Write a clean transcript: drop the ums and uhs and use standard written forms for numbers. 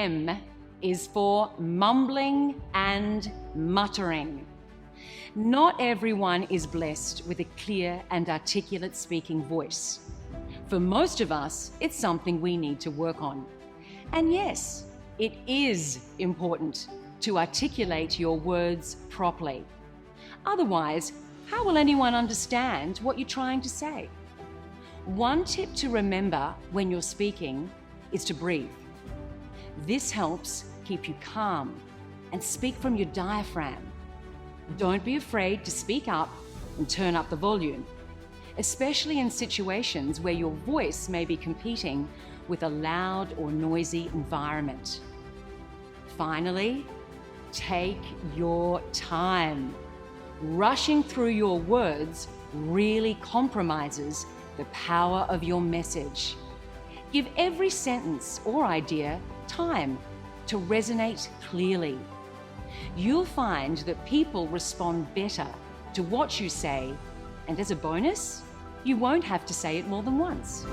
M is for mumbling and muttering. Not everyone is blessed with a clear and articulate speaking voice. For most of us, it's something we need to work on. And yes, it is important to articulate your words properly. Otherwise, how will anyone understand what you're trying to say? One tip to remember when you're speaking is to breathe. This helps keep you calm and speak from your diaphragm. Don't be afraid to speak up and turn up the volume, especially in situations where your voice may be competing with a loud or noisy environment. Finally, take your time. Rushing through your words really compromises the power of your message. Give every sentence or idea time to resonate clearly. You'll find that people respond better to what you say, and as a bonus, you won't have to say it more than once.